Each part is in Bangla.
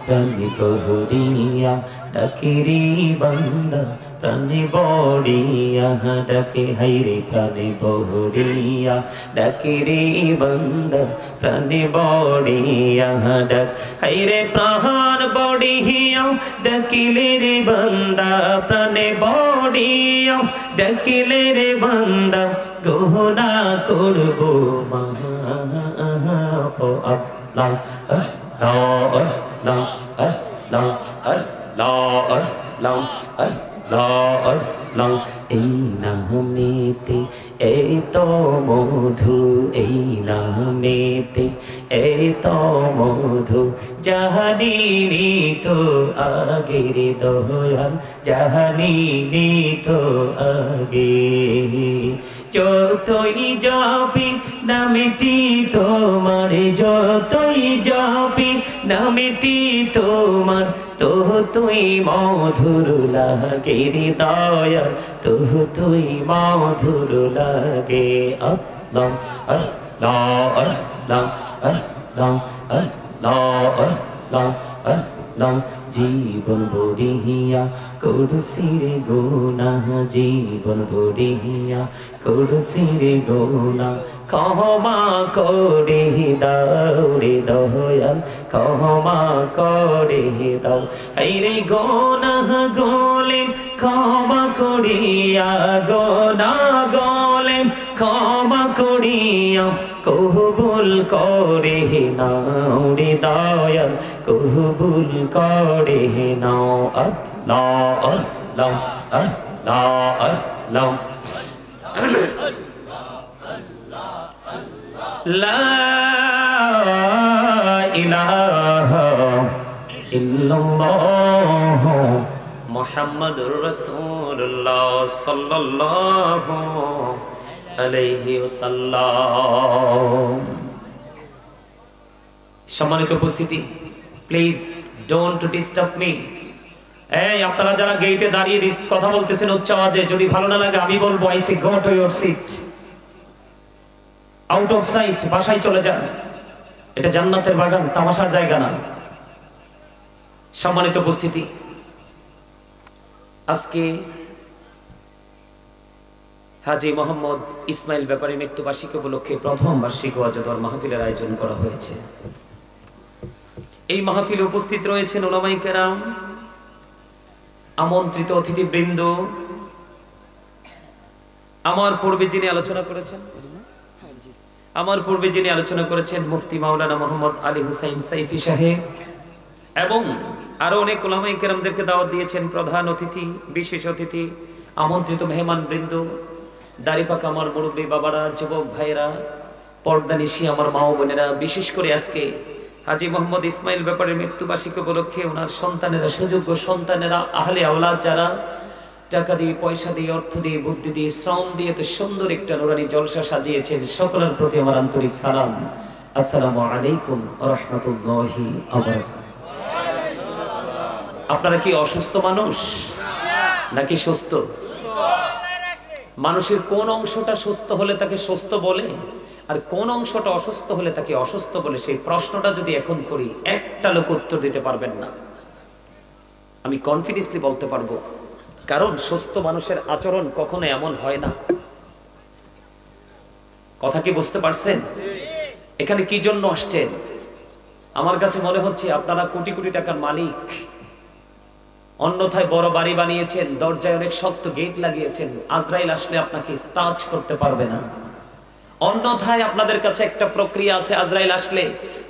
প্রাণে বহুরিয়া ডাকিরি বান্দা প্রাণে বড়িয়া ডাকে হাইরে প্রাণে বহুরিয়া ডাকিরি বান্দা প্রাণে বড়িয়া ডাক হাইরে প্রাণ বড়িয়া ডাকিলে রে বান্দা প্রাণে বড়িয়া ডাকিলে রে বান্দা গোনা করব মাফ আল্লাহ এই নামেতে এত মধু এই নামেতে এত মধু জাহানিনি তো আগের দয়াল জাহানিনি তো আগে যতই যাবি নামেটি তোমার যতই যাবি নামেটি তোমার তো তুই মধুর লাগে রে দয়াল তো তুই মধুর লাগে আল্লাহ আল্লাহ আল্লাহ আল্লাহ আল্লাহ আল্লাহ আল্লাহ জীবন বড়িয়া করুসির গুনা জীবন বড়িয়া করুসির গুনা ক্ষমা করে দাও রে দয়াল ক্ষমা করে দাও এই রে গোনা গোলে ক্ষমা করিয়া গোনা গোলে ক্ষমা করিয়া কবুল করে নাও রে দয়াল কবুল করে নাও আল্লাহ আল্লাহ আল্লাহ আল্লাহ লা ইলাহা ইল্লাল্লাহ মুহাম্মাদুর রাসূলুল্লাহ সাল্লাল্লাহু আলাইহি ওয়াসাল্লাম। সম্মানিত উপস্থিতি, প্লিজ ডোন্ট ডিস্টার্ব মি। এই আপনারা যারা গেটে দাঁড়িয়ে কথা বলতেছেন উচ্চ আওয়াজে, যদি ভালো না লাগে আমি বলবো I say go to your seat, out of sight, বাসায় চলে যান। এটা জান্নাতের বাগান, তামাশার জায়গা না। সম্মানিত উপস্থিতি, আজকে হাজী মোহাম্মদ ইসমাইল ব্যাপারী মৃত্যুবার্ষিকী উপলক্ষে প্রথম বার্ষিক ওয়াজ ও দোয়া মাহফিলের আয়োজন করা হয়েছে। এই মাহফিলে উপস্থিত রয়েছেন উলামায়ে কেরাম, আমন্ত্রিত অতিথিবৃন্দ। আমার পূর্বে যিনি আলোচনা করেছেন মুফতি মাওলানা মোহাম্মদ আলী হুসাইন সাইফি সাহেব, এবং আরো অনেক উলামায়ে কেরামদেরকে দাওয়াত দিয়েছেন প্রধান অতিথি, বিশেষ অতিথি, আমন্ত্রিত মেহমান বৃন্দ, দাড়িপাকা আমার মুরব্বী বাবারা, যুবক ভাইয়েরা, পর্দানিশী আমার মা ও বোনেরা। বিশেষ করে আজকে হাজী মোহাম্মদ ইসমাইল ব্যাপারীর মৃত্যুবার্ষিকী উপলক্ষে ওনার সন্তানেরা, সুযোগ্য সন্তানেরা, আহলে আওলাদ যারা টাকা দিয়ে, পয়সা দিয়ে, অর্থ দিয়ে, বুদ্ধি দিয়ে, শ্রম দিয়ে এত সুন্দর একটা নুরানি জলসা সাজিয়েছেন, সকলের প্রতি আমার আন্তরিক সালাম। আসসালামু আলাইকুম ওয়া রাহমাতুল্লাহি ওয়া বারাকাতুহু। আপনারা কি অসুস্থ মানুষ নাকি সুস্থ? মানুষের কোন অংশটা সুস্থ হলে তাকে সুস্থ বলে, আর কোন অংশটা অসুস্থ হলে তাকে অসুস্থ বলে, সেই প্রশ্নটা যদি এখন করি একটা লোক উত্তর দিতে পারবেন না। আমি কনফিডেন্সলি বলতে পারবো, কারণ সুস্থ মানুষের আচরণ কখনো এমন হয় না। কথা কি বুঝতে পারছেন? এখানে কি জন্য আসছেন? আমার কাছে মনে হচ্ছে আপনারা কোটি কোটি টাকার মালিক, অন্যথায় বড় বাড়ি বানিয়েছেন, দরজায় অনেক শক্ত গেট লাগিয়েছেন, আজরাইল আসলে আপনাকে টাচ করতে পারবে না। অন্যথায় আপনাদের কাছে একটা প্রক্রিয়া আছে, আজরাইল আসলে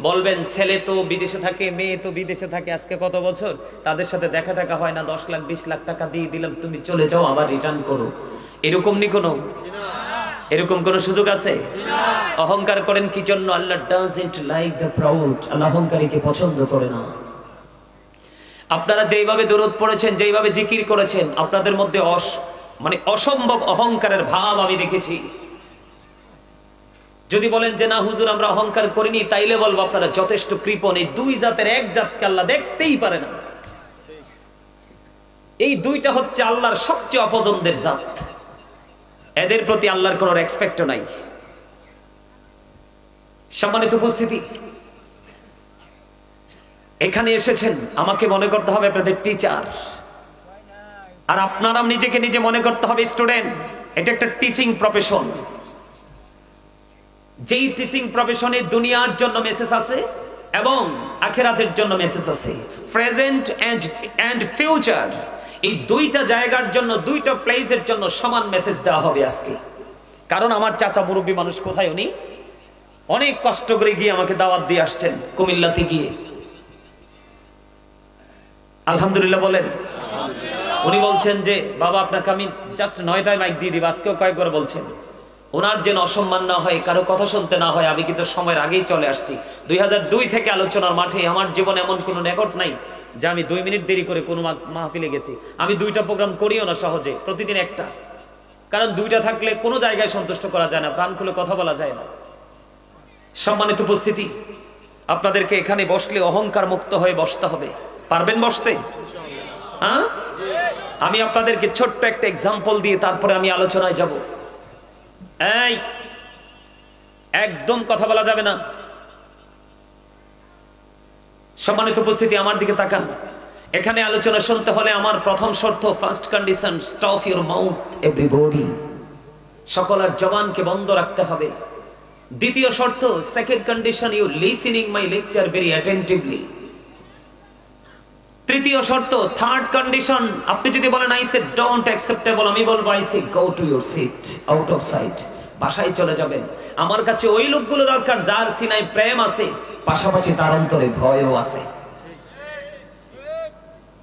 বলবেন ছেলে তো বিদেশে থাকে, মেয়ে তো বিদেশে থাকে, আজকে কত বছর তাদের সাথে দেখা টাকা হয় না, 10 লাখ 20 লাখ টাকা দিয়ে দিলাম, তুমি চলে যাও, আবার রিটার্ন করো। এরকম কোন সুযোগ আছে? অহংকার করেন কি জন্য? আল্লাহ ডাজন্ট লাইক দ্য প্রাউড, আল্লাহ অহংকারীকে পছন্দ করে না। আপনারা যেইভাবে দরুদ পড়েছেন, যেইভাবে জিকির করেছেন, আপনাদের মধ্যে অসম্ভব অহংকারের ভাব আমি দেখেছি। যদি বলেন যে না হুজুর আমরা অহংকার করিনি, তাইলে বলবো আপনারা যথেষ্ট কৃপণ। এই দুই জাতের এক জাতকে আল্লাহ দেখতেই পারে না। এই দুইটা হচ্ছে আল্লাহর সবচেয়ে অপছন্দের জাত। এদের প্রতি আল্লাহর কোনো রেসপেক্ট নাই। সম্মানিত উপস্থিতি, এখানে এসেছেন আমাকে মনে করতে হবে আপনাদের টিচার, আর আপনারা নিজেকে নিজে মনে করতে হবে স্টুডেন্ট। এটা একটা টিচিং প্রফেশন। যেই টিচিং প্রফেশনে দুনিয়ার জন্য মেসেজ আছে এবং আখিরাতের জন্য মেসেজ আছে, প্রেজেন্ট এন্ড ফিউচার, এই দুইটা জায়গার জন্য, দুইটা প্লেসের জন্য সমান মেসেজ দেওয়া হবে আজকে। কারণ আমার চাচা মুরব্বী মানুষ, কোথায় উনি অনেক কষ্ট করে গিয়ে আমাকে দাওয়াত দিয়ে আসছেন কুমিল্লাতে গিয়ে। আলহামদুলিল্লাহ বলেন। উনি বলছেন যে বাবা আপনাকে আমি জাস্ট 9টায় মাইক দিয়ে দিব, আজকেও কয়েকবার বলছেন। ওনার যেন অসম্মান না হয়, কারো কথা শুনতে না হয়। আমি কিন্তু সময়ের আগেই চলে আসছি। 2002 থেকে আলোচনার মাঠে। আমার জীবনে এমন কোনো রেকর্ড নাই যে আমি 2 মিনিট দেরি করে কোনো মাহফিলে গেছি। আমি 2টা প্রোগ্রাম করিও না সহজে, প্রতিদিন একটা। কারণ 2টা থাকলে কোনো জায়গায় সন্তুষ্ট করা যায় না, প্রাণ খুলে কথা বলা যায় না। সম্মানিত উপস্থিতি, আপনাদেরকে এখানে বসলে অহংকার মুক্ত হয়ে বসতে হবে। পারবেন বসতে? হ্যাঁ, আমি আপনাদেরকে ছোট্ট একটা এক্সাম্পল দিয়ে তারপরে আমি আলোচনায় যাব। এই একদম কথা বলা যাবে না। সম্মানিত উপস্থিতি, আমার দিকে তাকান। এখানে আলোচনা শুনতে হলে আমার প্রথম শর্ত, first condition, stop your mouth everybody. সকলের জবানকে বন্ধ রাখতে হবে। দ্বিতীয় শর্ত, second condition, you listening my lecture very attentively. তৃতীয় শর্ত, থার্ড কন্ডিশন, আপনি যদি বলেন আই সে ডোন্ট অ্যাকসেপ্টেবল, আমি বলবো I say go to your seat, out of sight, বাসায় চলে যাবেন। আমার কাছে ওই লোকগুলো দরকার যার সিনায় প্রেম আছে, পাশাপাশি তার অন্তরে ভয়ও আছে।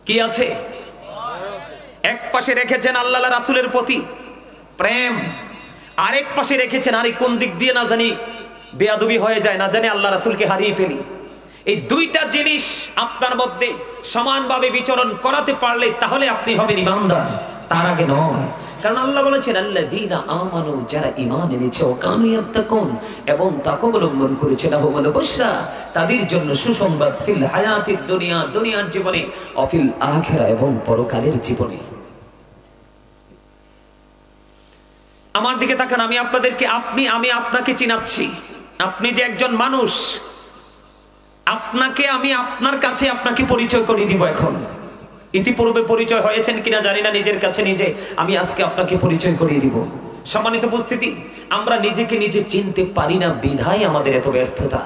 কি আছে? এক পাশে রেখেছেন আল্লাহ রাসূলের প্রতি প্রেম, আরেক পাশে রেখেছেন আরে কোন দিক দিয়ে না জানি বেয়াদবি হয়ে যায়, না জানি আল্লাহ রাসূলকে হারিয়ে ফেলি। এই দুইটা জিনিস আপনার মধ্যে সমানভাবে বিচরণ করাতে পারলে তাহলে আপনি হবেন ঈমানদার, তার আগে নয়। কারণ আল্লাহ বলেছেন আল্লাযীনা আমানু, যারা ঈমান এনেছে, ও কানু ইয়াত্তাকুন, এবং তাকওয়া অবলম্বন করেছে, লাহুমুল বুশরা, তাদের জন্য সুসংবাদ, ফিল হায়াতিদ দুনিয়া, দুনিয়ার জীবনে, ও ফিল আখিরা, এবং পরকালের জীবনে। আমার দিকে তাকান। আমি আপনাদেরকে আমি আপনাকে চিনাচ্ছি। আপনি যে একজন মানুষ, আপনাকে আমি আপনার কাছে আপনাকে পরিচয় করিয়ে দিব এখন। ইতিপূর্বে পরিচয় হয়েছেন কিনা জানি না নিজের কাছে নিজে, আমি আজকে আপনাকে পরিচয় করিয়ে দিব। সম্মানিত উপস্থিতি, আমরা নিজেকে নিজে চিনতে পারি না, বিধায় আমাদের এত ব্যর্থতা।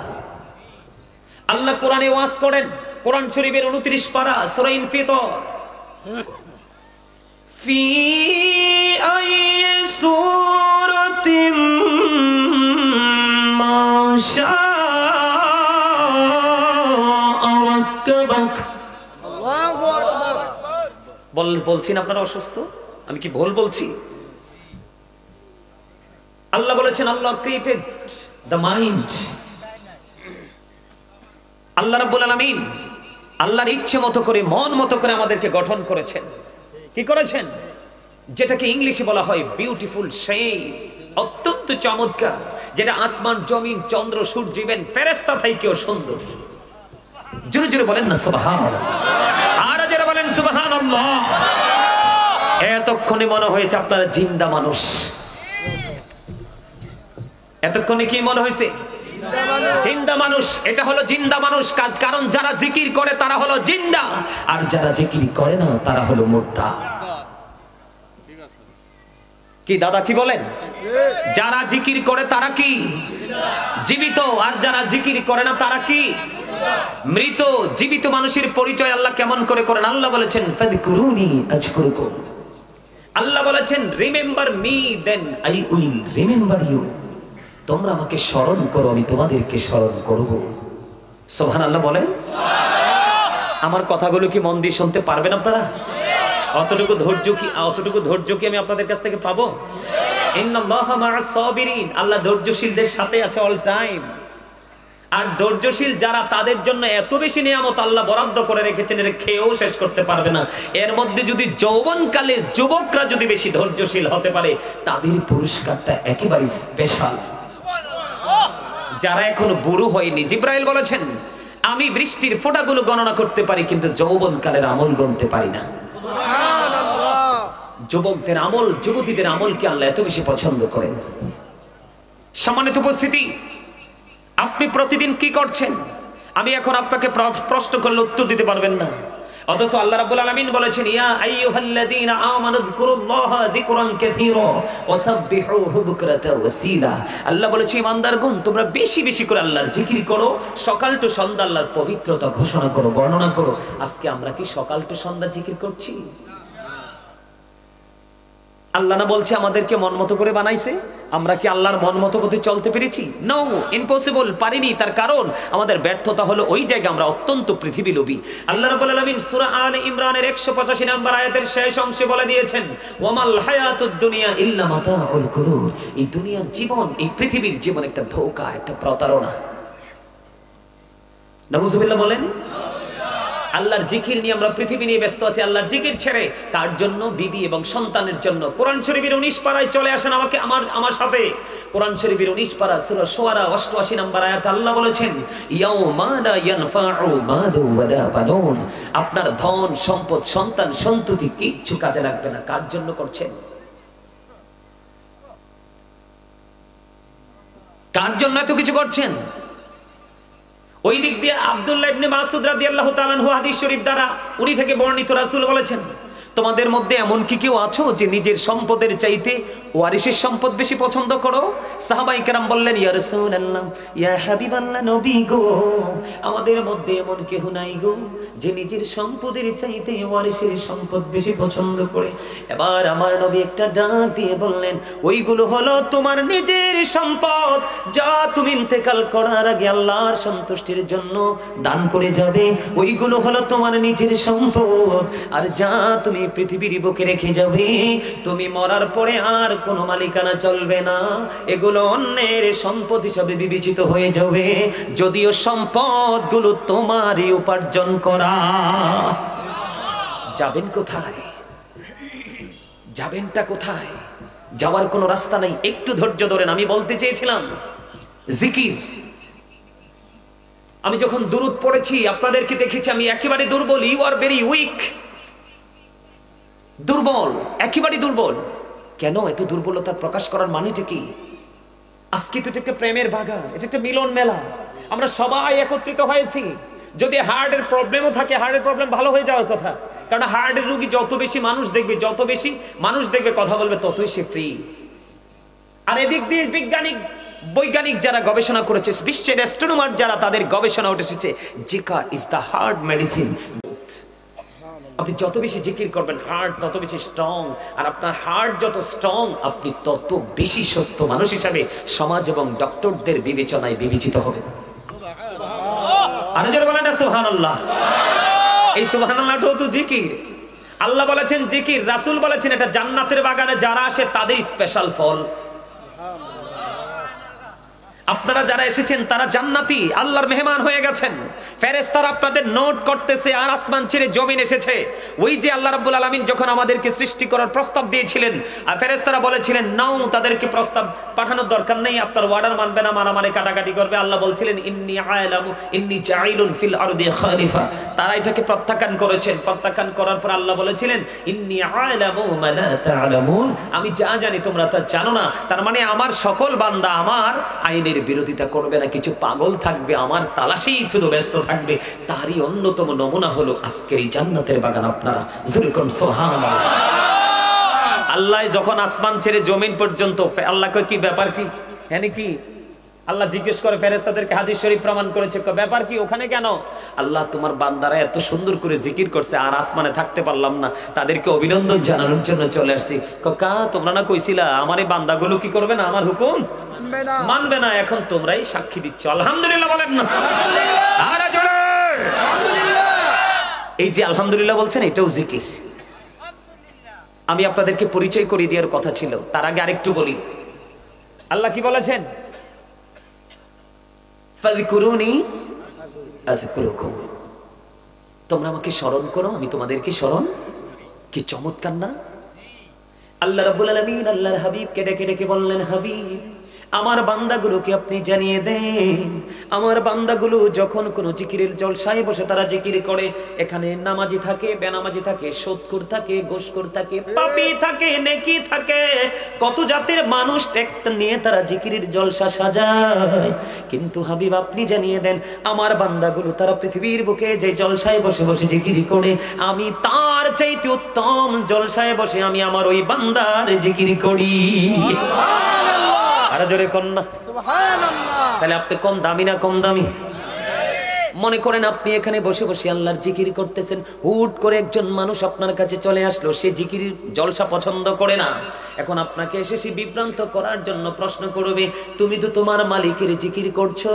আল্লাহ কোরআনে ওয়াজ করেন, কোরআন শরীফের 29 পারা সূরা ইনফিতর, ফি আইয়ি সূরাতিন মাশা বলছেন আপনারা অসুস্থ, আমি কি ভুল বলছি? আল্লাহ বলেছেন আল্লাহ ক্রিয়েটেড দ্য মাইন্ড। আল্লাহ রাব্বুল আলামিন আল্লাহর ইচ্ছে মতো করে, মন মতো করে আমাদেরকে গঠন করেছেন। কি করেছেন? যেটাকে ইংলিশে বলা হয় বিউটিফুল শেপ, অত্যন্ত চমৎকার, যেটা আসমান, জমিন, চন্দ্র, সূর্য, ইভেন ফেরেশতা থেকেও সুন্দর। জোরে জোরে বলেন না সুবহানাল্লাহ, আর জোরে বলেন সুবহানাল্লাহ। এতক্ষণে মনে হয়েছে আপনারা জিন্দা মানুষ। এতক্ষণে কি মনে হয়েছে? জিন্দা মানুষ। এটা হলো জিন্দা মানুষ, কারণ যারা জিকির করে তারা হলো জিন্দা, আর যারা জিকির করে না তারা হলো মুর্দা। কি দাদা কি বলেন? যারা জিকির করে তারা কি জীবিত, আর যারা জিকির করে না তারা কি মৃত। জীবিত মানুষের পরিচয় আল্লাহ কেমন করে করেন? আল্লাহ বলেছেন ফাযকুরুনি আযকুরুকুম। আল্লাহ বলেছেন remember me then I will remember you. তোমরা আমাকে স্মরণ করো, আমি তোমাদেরকে স্মরণ করব। সুবহানাল্লাহ বলেন। আমার কথাগুলো কি মন দিয়ে শুনতে পারবেন আপনারা? অতটুকু ধৈর্য কি আমি আপনাদের কাছ থেকে পাবো? ইন্নাল্লাহা মা'আস সাবিরিন, আল্লাহ ধৈর্যশীলদের সাথে আছে অল টাইম। আর ধৈর্যশীল যারা, তাদের জন্য এত বেশি নিয়ামত আল্লাহ বরাদ্দ করে রেখেছেন, এর খেয়েও শেষ করতে পারবে না। এর মধ্যে যদি যৌবনকালে যুবকরা যদি বেশি ধৈর্যশীল হতে পারে, তাদের পুরস্কারটা একেবারে স্পেশাল। যারা এখনো বুড়ো হয়নি, জিব্রাইল বলেছেন আমি বৃষ্টির ফোঁটাগুলো গণনা করতে পারি কিন্তু যৌবনকালের আমল গণতে পারি না। যুবকদের আমল, যুবতীদের আমলকে আল্লাহ এত বেশি পছন্দ করেন। সম্মানিত উপস্থিতি, আপনি প্রতিদিন কি করছেন? আমি এখন আপনাকে প্রশ্ন করলে উত্তর দিতে পারবেন না, অথচ আল্লাহ রাব্বুল আলামিন বলেছেন ইয়া আইয়ুহাল্লাযীনা আমানু যিকুরুল্লাহা যিকরান কাসীরা ওয়াসাব্বিহুহু বুকরাতাও ওয়াসীলা। আল্লাহ বলেছে ইমানদারগণ তোমরা বেশি বেশি করে আল্লাহর জিকির করো, সকাল টু সন্ধ্যা আল্লাহর পবিত্রতা ঘোষণা করো, বর্ণনা করো। আজকে আমরা কি সকাল টু সন্ধ্যা জিকির করছি? আল্লাহ না বলছে আমাদেরকে মন মতো করে বানাইছে, আমরা কি আল্লাহর মন মতো পথে চলতে পেরেছি? নো, ইম্পসিবল, পারিনি। তার কারণ আমাদের ব্যর্থতা হলো ওই জায়গায় আমরা অত্যন্ত পৃথিবী লোভী। আল্লাহ রাব্বুল আলামিন সূরা আলে ইমরানের 185 নম্বর আয়াতের শেষ অংশে বলে দিয়েছেন ওয়ামাল হায়াতুদ দুনিয়া ইল্লা মাতাউল গুরুর। এই দুনিয়ার জীবন, এই পৃথিবীর জীবন একটা ধোঁকা, একটা প্রতারণা। নাউযুবিল্লাহ বলেন। আল্লাহর জিকির নিয়ে আমরা পৃথিবী নিয়ে ব্যস্ত আছি, আল্লাহর জিকির ছেড়ে কার জন্য? বিবি এবং সন্তানের জন্য। কোরআন শরীফের 19 পারায় চলে আসেন আমাকে আমার সাথে। কোরআন শরীফের 19 পারা সূরা শুআরা 88 নম্বর আয়াতে আল্লাহ বলেছেন ইয়াউমা লা ইয়ানফাউ মালু ওয়ালা বানুন। আপনার ধন সম্পদ সন্তান সন্ততি কিচ্ছু কাজে লাগবে না। কার জন্য করছেন? কার জন্য এত কিছু করছেন? ওই দিক দিয়ে আব্দুল্লাহ ইবনে মাসউদ রাদিয়াল্লাহু তাআলা আনহু হাদিস শরীফ দ্বারা উনি থেকে বর্ণিত রাসূল বলেছেন তোমাদের মধ্যে এমন কি কেউ আছো যে নিজের সম্পদের চাইতে ওয়ারিসের সম্পদ বেশি পছন্দ করো? সাহাবায়ে কেরাম বললেন ইয়া রাসূলুল্লাহ, ইয়া হাবিবাল্লাহ, নবী গো, আমাদের মধ্যে এমন কেউ নাই গো যে নিজের সম্পদের চাইতে ওয়ারিসের সম্পদ বেশি পছন্দ করে। এবার আমার নবী একটা ডাক দিয়ে বললেন ওইগুলো হলো তোমার নিজের সম্পদ যা তুমি ইন্তেকাল করার আগে আল্লাহর সন্তুষ্টির জন্য দান করে যাবে। ওইগুলো হলো তোমার নিজের সম্পদ। আর যা তুমি পৃথিবীর বুকে রেখে যাবে, তুমি মরার পরে আর কোনো মালিকানা চলবে না, এগুলো অন্যের সম্পদ হিসাবে বিবেচিত হয়ে যাবে, যদিও সম্পদগুলো তোমারই উপার্জন করা। যাবেন কোথায়? যাবেনটা কোথায়? যাওয়ার কোনো রাস্তা নাই। একটু ধৈর্য ধরেন। আমি বলতে চেয়েছিলাম জিকির। আমি যখন দুরূদ পড়েছি আপনাদেরকে দেখেছি আমি একেবারে দুর্বল। You are very weak. দুর্বল, একেবারে দুর্বল। কেন এত দুর্বলতার প্রকাশ করার মানেটা কি? আজকে তো এটা একটা প্রেমের বাগান, এটা একটা মিলন মেলা। আমরা সবাই একত্রিত হয়েছি। যদি হার্টের প্রবলেমও থাকে, হার্টের প্রবলেম ভালো হয়ে যাওয়ার কথা, কারণ হার্টের রোগী যত বেশি মানুষ দেখবে, যত বেশি মানুষ দেখবে কথা বলবে, ততই সে ফ্রি। আর এদিক দিয়ে বৈজ্ঞানিক যারা গবেষণা করেছে, বিশ্বের অ্যাস্ট্রোনমার যারা, তাদের গবেষণা উঠে এসেছে Zika is the heart medicine. আপনি যত বেশি জিকির করবেন হার্ট তত বেশি স্ট্রং, আর আপনার হার্ট যত স্ট্রং আপনি তত বেশি সুস্থ মানুষ হিসাবে সমাজ এবং ডক্টরদের বিবেচনায় বিবেচিত হবেন। আরে যারা বলেন না সুবহানাল্লাহ, এই সুবহানাল্লাহটাও তো জিকির। আল্লাহ বলেছেন জিকির, রাসূল বলেছেন এটা জান্নাতের বাগানে যারা আসে তাদের স্পেশাল ফল। আপনারা যারা এসেছেন তারা জান্নাতি, আল্লাহর মেহমান হয়ে গেছেন। ফেরেশতারা আপনাদের নোট করতেছে, আর আসমান ছেড়ে জমিন এসেছে। ওই যে আল্লাহ রাব্বুল আলামিন যখন আমাদেরকে সৃষ্টি করার প্রস্তাব দিয়েছিলেন, আর ফেরেশতারা বলেছিলেন নাও, তাদেরকে প্রস্তাব পাঠানোর দরকার নেই, আপনার অর্ডার মানবে না, মারামারি কাটাকাটি করবে। আল্লাহ বলছিলেন ইন্নী আ'লামু ইন্নী জাইলুন ফিল আরদি খলিফা। তারা এটাকে প্রত্যাখ্যান করেছেন। প্রত্যাখ্যান করার পর আল্লাহ বলেছিলেন ইন্নী আ'লামু মা লা তা'লামুন, আমি যা জানি তোমরা তা জানো না। তার মানে আমার সকল বান্দা আমার আইনের বিরোধিতা করবে না, কিছু পাগল থাকবে, আমার তালাশেই শুধু ব্যস্ত থাকবে। তারই অন্যতম নমুনা হলো আজকের এই জান্নাতের বাগান। আপনারা জোরে করুন সুবহানাল্লাহ। আল্লাহ যখন আসমান ছেড়ে জমিন পর্যন্ত, আল্লাহ কয় কি ব্যাপার কি? হ্যাঁ কি? আল্লাহ জিজ্ঞেস করে ফেরেশতাদেরকে, হাদিস শরীফ প্রমাণ করেছে, ব্যাপার কি ওখানে কেন? আল্লাহ তোমার বান্দারা এত সুন্দর করে জিকির করছে আর আসমানে থাকতে পারলাম না, তাদেরকে অভিনন্দন জানানোর জন্য চলে আসছি। কাকা তোমরা না কইছিলা আমার এই বান্দাগুলো কি করবে না, আমার হুকুম মানবে না, এখন তোমরাই সাক্ষী দিচ্ছ। আলহামদুলিল্লাহ বলেন না? আর জোরে এই যে আলহামদুলিল্লাহ বলছেন, এটাও জিকির। আমি আপনাদেরকে পরিচয় করিয়ে দেওয়ার কথা ছিল, তার আগে আরেকটু বলি। আল্লাহ কি বলেছেন? ফাযকুরুনি আযকুরুকুম, তোমরা আমাকে স্মরণ করো, আমি তোমাদেরকে স্মরণ। কি চমৎকার না? আল্লাহ রাব্বুল আলামিন আল্লাহর হাবিবকে ডেকে ডেকে বললেন, হাবিব আমার বান্দাগুলোকে আপনি জানিয়ে দেন, আমার বান্দাগুলো যখন কোনো জিকিরের জলসায় বসে তারা জিকির করে, এখানে নামাজি থাকে, বেনামাজি থাকে, সৎকুর থাকে, গোশকুর থাকে, পাপী থাকে, নেকি থাকে, কত জাতের মানুষ একটা নিয়ে তারা জিকিরের জলসা সাজায়। কিন্তু হাবিব আপনি জানিয়ে দেন, আমার বান্দাগুলো তারা পৃথিবীর বুকে যে জলসায় বসে বসে জিকির করে, আমি তার চাইতে উত্তম জলসায় বসে আমি আমার ওই বান্দার জিকির করি। আর জোরে কন্যা সুবহানাল্লাহ। তাহলে আপনি কম দামি না কম দামি? মনে করেন আপনি এখানে বসে বসে আল্লাহর জিকির করতেছেন, হুট করে একজন মানুষ আপনার কাছে চলে আসলো, সে জিকির জলসা পছন্দ করে না। এখন আপনাকে এসে সে বিভ্রান্ত করার জন্য প্রশ্ন করবে, তুমি তো তোমার মালিকের জিকির করছো,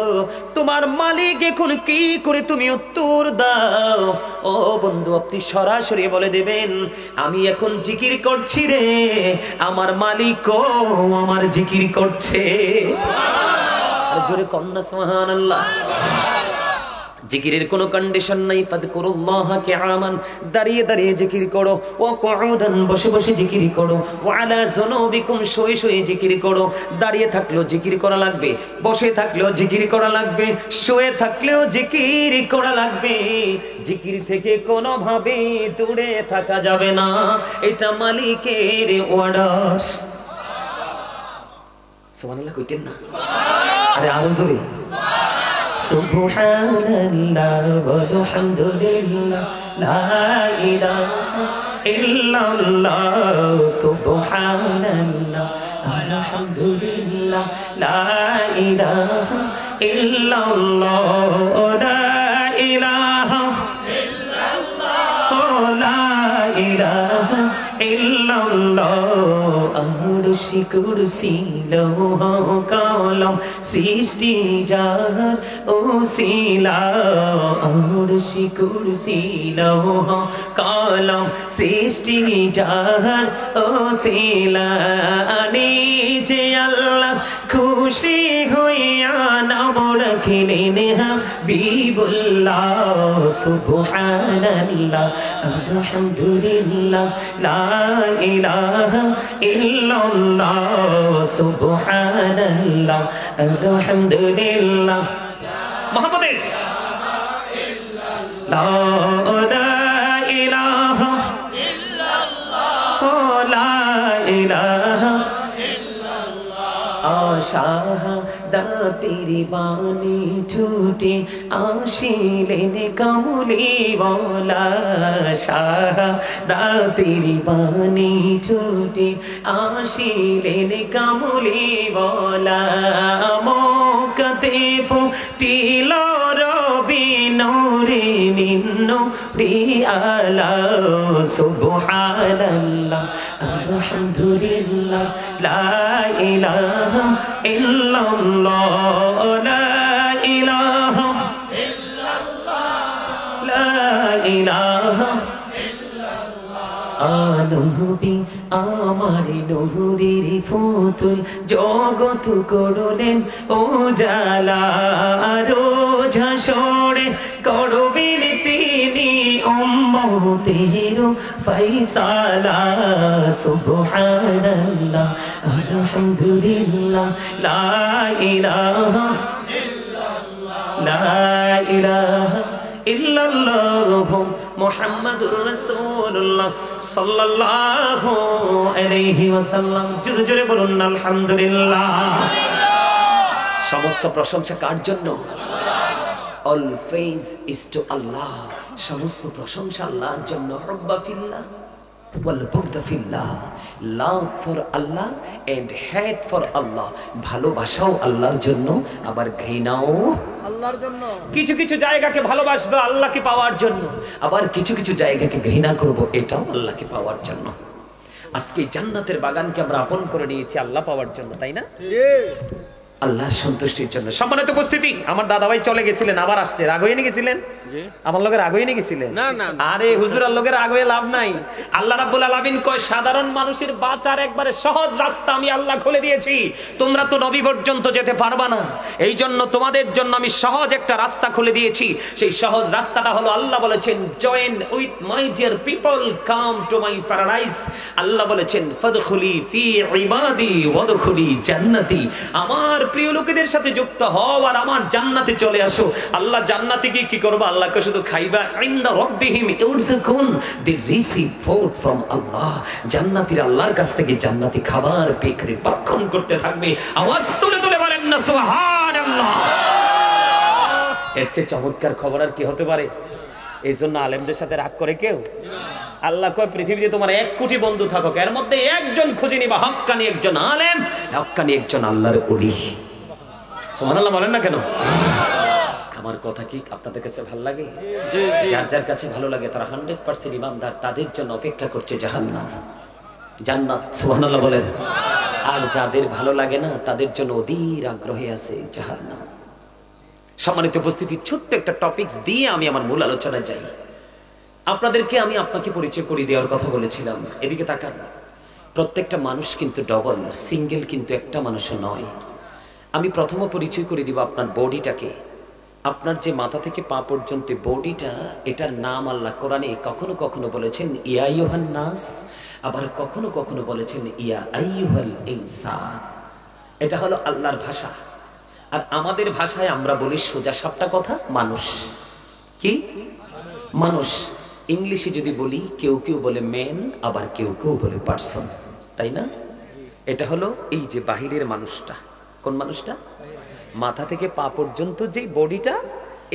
তোমার মালিক এখন কি করে? তুমি উত্তর দাও। ও বন্ধু, আপনি সরাসরি বলে দেবেন, আমি এখন জিকির করছি রে, আমার মালিকও আমার জিকির করছে। আর জোরে কন্যা সুবহানাল্লাহ। জিকিরের কোনো কন্ডিশন নাই। ফাযকুরুল্লাহ কিয়ামান, দাঁড়িয়ে দাঁড়িয়ে জিকির করো, ওয়া কুউদান, বসে বসে জিকির করো, ওয়া আলা যুনুবিকুম, শুয়ে শুয়ে জিকির করো। দাঁড়িয়ে থাকলেও জিকির করা লাগবে, বসে থাকলেও জিকির করা লাগবে, শুয়ে থাকলেও জিকির করা লাগবে। জিকির থেকে কোনোভাবে দূরে থাকা যাবে না, এটা মালিকের অর্ডার। সুবহানাল্লাহ কইতেন না? আরে আরো জোরে। সুবহানাল্লাহ ওয়ালহামদুলিল্লাহ লা ইলাহা ইল্লাল্লাহ, সুবহানাল্লাহ আলহামদুলিল্লাহ লা ইলাহা ইল্লাল্লাহ, লা ইলাহা ইল্লাল্লাহ, লা ইলাহা ইল্লাল্লাহ। আরশি কুরসি লৌহ কলম সৃষ্টি যার ওসিলা, আরশি কুরসি লৌহ কলম সৃষ্টি যার ওসিলা। নিজে আল্লাহ খুশি হইয়া নাম রাখিলেন হাবিবুল্লাহ। সুবহানাল্লাহ আলহামদুলিল্লাহ লা ইলাহা ইল্লাল্লাহ, সুবহানাল্লাহ আলহামদুলিল্লাহ। মুহাম্মাদে লা ইলাহা ইল্লাল্লাহ, লা ইলাহা শাহাদাতের বাণী ছুটে আসিলেন কামলিওয়ালা, শাহাদাতের বাণী ছুটে আসিলেন কামলিওয়ালা। মক্কাতে ফুটিল রবি নূরে মিন নূরি আলা, সুবহানাল্লাহ আলহামদুলিল্লাহ লা ইলাহা ইল্লাল্লাহ, লা ইলাহা ইল্লাল্লাহ, লা ইলাহা আনবী আমার নূরের ফুতুল, জগৎ করলেন উজালা, রোজ হাসরে করবেন তিনি উম্মতের ফয়সালা। সুবহানাল্লাহ আলহামদুলিল্লাহ লা ইলাহা ইল্লাল্লাহ, লা ইলাহা ইল্লাল্লাহ মুহাম্মাদুর রাসূলুল্লাহ সাল্লাল্লাহু আলাইহি ওয়াসাল্লাম। জোরে জোরে বলুন আলহামদুলিল্লাহ। সমস্ত প্রশংসা কার জন্য? All praise is to Allah. সমস্ত প্রশংসা আল্লাহর জন্য। হুব্বা ফিল্লাহ ওয়াল বুগদা ফিল্লাহ, love for Allah and hate for Allah. ভালোবাসাও আল্লাহর জন্য, আবার ঘৃণাও আল্লাহর জন্য। কিছু কিছু জায়গাকে ভালোবাসবো আল্লাহকে পাওয়ার জন্য, আবার কিছু কিছু জায়গাকে ঘৃণা করব, এটাও আল্লাহকে পাওয়ার জন্য। আজকে জান্নাতের বাগানকে আমরা আপন করে নিয়েছি আল্লাহ পাওয়ার জন্য, তাই না? আল্লাহর সন্তুষ্টির জন্য। সম্মানিত উপস্থিতি, আমার দাদাভাই চলে গেছিলেন, আবার আসছে। রাগ হয়ে গেছিলেন? আমার লোকের রাগ হয়ে গেছিলেন? আরে হুজুর, আর লোকের রাগ হয়ে লাভ নাই। আল্লাহ রাব্বুল আলামিন কয়, সাধারণ মানুষের বাঁচার একবারে সহজ রাস্তা আমি আল্লাহ খুলে দিয়েছি। তোমরা তো নবী পর্যন্ত যেতে পারবা না, এই জন্য তোমাদের জন্য আমি সহজ একটা রাস্তা খুলে দিয়েছি। সেই সহজ রাস্তাটা হলো, আল্লাহ বলেছেন, join with my dear people, come to my paradise. আল্লাহ বলেছেন, ফাদখুলি ফি ইবাদি ওয়াদখুলি জান্নাতি। আমার প্রিয় লোকেদের সাথে যুক্ত হও আর আমার জান্নাতে চলে আসো। আল্লাহ জান্নাতে গিয়ে কি করবা? আল্লাহকে শুধু খাইবা। ইনদা রাব্বিহিম ইউরযাকুন, দে রিসিভ ফুড ফ্রম আল্লাহ। জান্নাতীরা আল্লাহর কাছ থেকে জান্নাতি খাবার পেয়ে ভক্ষণ করতে থাকবে। আওয়াজ তুলে তুলে বলেন না সুবহানাল্লাহ। এর চেয়ে চমৎকার খবর আর কি হতে পারে? এই জন্য আলেমদের সাথে রাগ করে কেউ? আল্লাহ কয়, পৃথিবীতে তোমার 1 কোটি বন্ধু থাকুক, এর মধ্যে একজন খুঁজে নিবা হক্কানি একজন আলেম, হক্কানি একজন আল্লাহর ওলি। সুবহানাল্লাহ বলেন না কেন? আমার কথা কি আপনাদের কাছে ভালো লাগে? যার যার কাছে ভালো লাগে তারা 100% ইমানদার, তাদের জন্য অপেক্ষা করছে জাহান্নাম, জান্নাত। সুবহানাল্লাহ বলেন। আর যাদের ভালো লাগে না তাদের জন্য অধীর আগ্রহে আছে জাহান্নাম। সম্মানিত উপস্থিতি, ছোট্ট একটা টপিকস দিয়ে আমি আমার মূল আলোচনায় যাই। আপনাদেরকে আমি আপনাকে পরিচয় করে দেওয়ার কথা বলেছিলাম। এদিকে তাকান, প্রত্যেকটা মানুষ কিন্তু ডবল, সিঙ্গেল কিন্তু একটা মানুষও নয়। আমি প্রথম পরিচয় করে দিব আপনার বডিটাকে। আপনার যে মাথা থেকে পা পর্যন্ত বডিটা, এটার নাম আল্লাহ কোরআনে কখনো কখনো বলেছেন ইয়া আইয়ুহান নাস, আবার কখনো কখনো বলেছেন ইয়া আইয়ুহাল ইনসান। এটা হলো আল্লাহর ভাষা। আর আমাদের ভাষায় আমরা বলি সোজা সাপটা কথা, মানুষ। কি? মানুষ। ইংলিশে যদি বলি, কেউ কেউ বলে ম্যান, আবার কেউ কেউ বলে পারসন, তাই না? এটা হলো এই যে বাহিরের মানুষটা। কোন মানুষটা? মাথা থেকে পা পর্যন্ত যে বডিটা,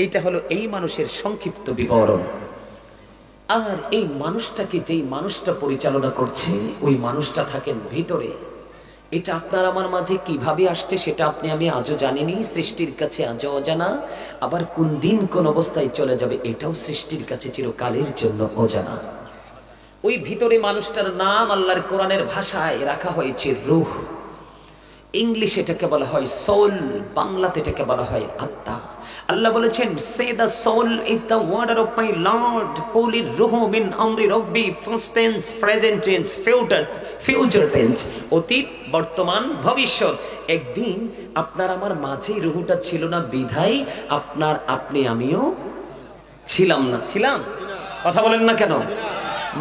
এইটা হলো এই মানুষের সংক্ষিপ্ত বিবরণ। আর এই মানুষটাকে যেই মানুষটা পরিচালনা করছে, ওই মানুষটা থাকেন ভিতরে। এটা আপনার আমার মাঝে কিভাবে আসছে সেটা আপনি আমি আজও জানিনি, সৃষ্টির কাছে আজও অজানা। আবার কোন দিন কোন অবস্থায় চলে যাবে এটাও সৃষ্টির কাছে চিরকালের জন্য অজানা। ওই ভিতরে মানুষটার নাম আল্লাহর কোরআনের ভাষায় রাখা হয়েছে রূহ। ইংলিশে এটাকে বলা হয় সোল, বাংলাতে এটাকে বলা হয় আত্মা। আল্লাহ বলেছেন, say the soul is the warder of my lord, কুলি রূহু মিন আমরি রব্বি। First tense, present tense, future tense, অতীত, বর্তমান, ভবিষ্যৎ। একদিন আপনার আমার মাঝে রূহটা ছিল না, বিধায় আপনি আমিও ছিলাম না। ছিলাম? কথা বলেন না কেন?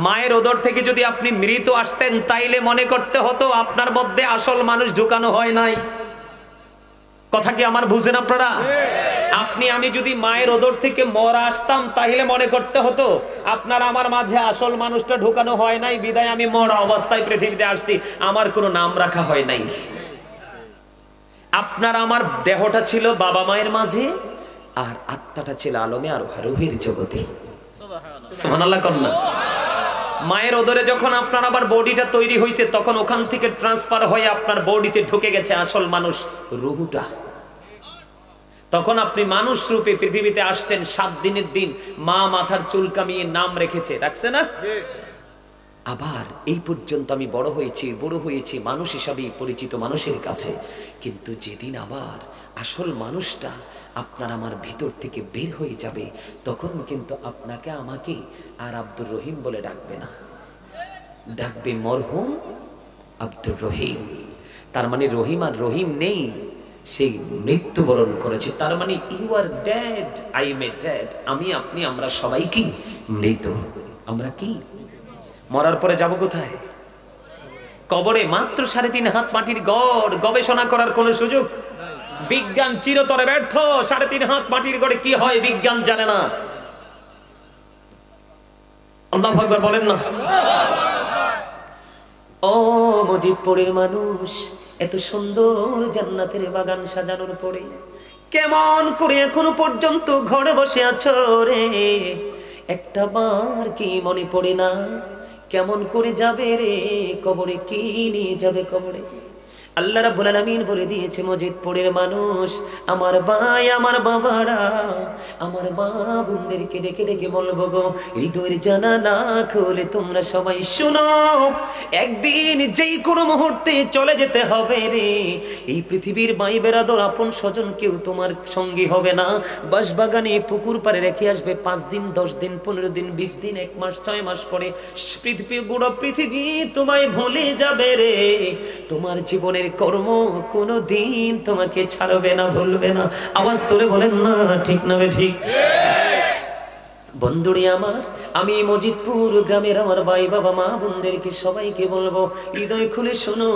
মায়ের ওদর থেকে যদি আপনি মৃত আসতেন, তাইলে মনে করতে হতো আপনার মধ্যে আসল মানুষ ঢুকানো হয় নাই। কথা কি আমার বুঝেন আপনারা? আপনি আমি যদি মায়ের ওদর থেকে মরা আসতাম, তাহলে মনে করতে হতো আপনার আমার মাঝে আসল মানুষটা ঢুকানো হয় নাই, বিদায় আমি মরা অবস্থায় পৃথিবীতে আসছি, আমার কোনো নাম রাখা হয় নাই। আপনার আমার দেহটা ছিল বাবা মায়ের মাঝে, আর আত্মাটা ছিল আলমে আর রূহের জগতে। সুবহানাল্লাহ কন্যা। মায়ের ওদরে যখন আপনার আবার বডিটা তৈরি হয়েছে, তখন ওখান থেকে ট্রান্সফার হয়ে আপনার বডিতে ঢুকে গেছে আসল মানুষ, রূহটা। তখন আপনি মানুষ রূপে পৃথিবীতে আসছেন। 7 দিনের দিন মা মাথার চুল কামিয়ে নাম রেখেছে, রাখছে না? আবার এই পর্যন্ত আমি বড় হয়েছি মানুষ হিসাবে পরিচিত মানুষের কাছে। কিন্তু যেদিন আবার আসল মানুষটা আপনার আমার ভিতর থেকে বের হয়ে যাবে, তখন কিন্তু আপনাকে আমাকে আর আব্দুর রহিম বলে ডাকবে না, ডাকবে মরহুম আব্দুর রহিম। তার মানে রহিম আর রহিম নেই, সেই মৃত্যুবরণ করেছে। তার মানে you are dead, I am a dead. আমি আপনি আমরা সবাই কি মৃত। আমরা কি মরার পরে যাব কোথায়? কবরে। মাত্র 3.5 হাত মাটির গড়, গবেষণা করার কোন সুযোগ? বিজ্ঞান চিরতরে ব্যর্থ। 3.5 হাত মাটির গড়ে কি হয় বিজ্ঞান জানে না। আল্লাহু আকবার বলেন না। ও মজিদপুরের মানুষ, এত সুন্দর জান্নাতের বাগান সাজানোর পরে কেমন করে এখনো পর্যন্ত ঘরে বসে আছো রে? একটা বার কি মনে পড়ে না কেমন করে যাবে রে কবরে? কি নিয়ে যাবে কবরে? আল্লাহ রাব্বুল আলামিন বলে দিয়েছে মজিদপুরের মানুষ, আমার ভাই আমার বাবারা, আমার মা বোনদেরকে ডেকে ডেকে বলবো গো, হৃদয়ের জানালা খুলে তোমরা সবাই শোনো, একদিন যেই কোনো মুহূর্তে চলে যেতে হবে রে। এই পৃথিবীর ভাই বেরাদর আপন স্বজন কেউ তোমার সঙ্গী হবে না। বাঁশবাগানে পুকুর পাড়ে রেখে আসবে 5 দিন 10 দিন 15 দিন 20 দিন 1 মাস 6 মাস পরে পৃথিবী তোমায় ভুলে যাবে রে। তোমার জীবনের কর্ম কোনো দিন তোমাকে ছাড়বে না, ভুলবে না। আওয়াজ তুলে বলেন না ঠিক না ঠিক? বন্ধুরে আমার, আমি মজিদপুর গ্রামের আমার ভাই বাবা মা বোনদেরকে সবাইকে বলবো, হৃদয় খুলে শোনো।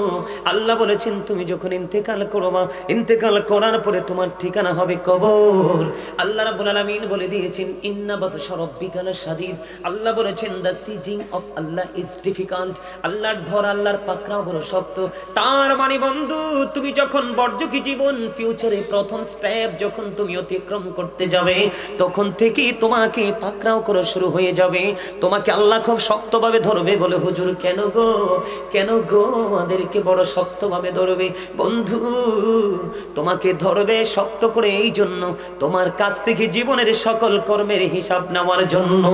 আল্লাহ বলেছেন তুমি যখন ইন্তেকাল করবা, ইন্তেকাল করার পরে তোমার ঠিকানা হবে কবর। আল্লাহ রাব্বুল আলামিন বলে দিয়েছেন ইন্না বাতশা রাব্বিকা লাশাদীদ। আল্লাহ বলেছেন the seizing of Allah is difficult. আল্লাহর ধর, আল্লাহর পাকড়াও বড় শক্ত। তার মানে বন্ধু, তুমি যখন বর্জকি জীবন ফিউচারে প্রথম স্টেপ যখন তুমি অতিক্রম করতে যাবে, তখন থেকেই তোমাকে পাকড়াও করা শুরু হয়ে যাবে। তোমাকে আল্লাহ খুব শক্তভাবে ধরবে। বলে হুজুর কেন গো, কেন গো আমাদেরকে বড় শক্তভাবে ধরবে? বন্ধু, তোমাকে ধরবে শক্ত করে এই জন্য, তোমার কাছ থেকে জীবনের সকল কর্মের হিসাব নেওয়ার জন্য।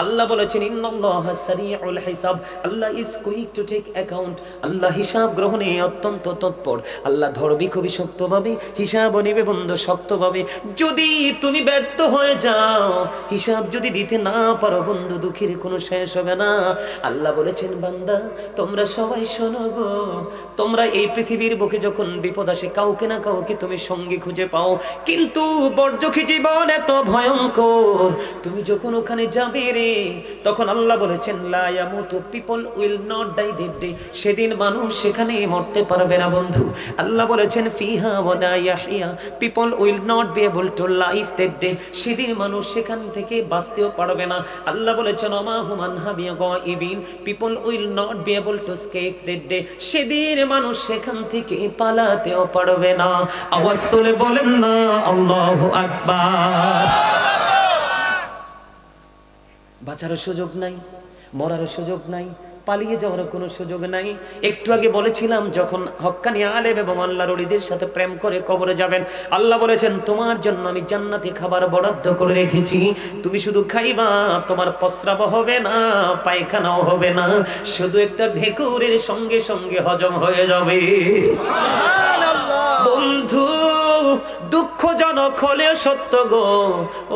আল্লাহ বলেছেন ইন্নাল্লাহা সারিউল হিসাব, Allah is quick to take account. আল্লাহ হিসাব গ্রহণে অত্যন্ত তৎপর। আল্লাহ ধরবে খুবই শক্তভাবে, হিসাব নেবে বন্ধু শক্তভাবে। যদি তুমি ব্যর্থ হয়ে যাও, হিসাব যদি দিতে না পারো বন্ধু, দুঃখের কোনো শেষ হবে না। আল্লাহ বলেছেন বান্দা তোমরা সবাই শোনো গো, তোমরা এই পৃথিবীর বুকে যখন বিপদ আসে কাউকে না কাউকে তুমি সঙ্গী খুঁজে পাও, কিন্তু বর্জকি জীবন এত ভয়ঙ্কর, তুমি যখন ওখানে যাবে রে, তখন আল্লাহ বলেছেন লা ইয়ামুতু, people will not die that day. সেদিন মানুষ সেখানে মরতে পারবে না বন্ধু। আল্লাহ বলেছেন ফিহা ওয়া লা ইয়াহইয়া, people will not be able to live that day. সেদিন মানুষ সেখান থেকে বাঁচতেও পারবে না। আল্লাহ বলেছেন ওমা হুম আনহা বিগাইবিন, people will not be able to escape that day. সেদিন মানুষ সেখান থেকে পালাতেও পারবে না। আওয়াজ তুলে বলেন না আল্লাহু আকবার। বাঁচার সুযোগ নাই, মরার সুযোগ নাই, পালিয়ে যাওয়ার কোনো সুযোগ নাই। একটু আগে বলেছিলাম যখন হক্কানি আলেম এবং আল্লাহর ওলিদের সাথে প্রেম করে কবরে যাবেন, আল্লাহ বলেছেন তোমার জন্য আমি জান্নাতি খাবার বরাদ্দ করে রেখেছি। তুমি শুধু খাইবা, তোমার প্রস্রাব হবে না, পায়খানাও হবে না, শুধু একটা ঢেকুরের সঙ্গে সঙ্গে হজম হয়ে যাবে। বন্ধু দুঃখজনক হলেও সত্য গো,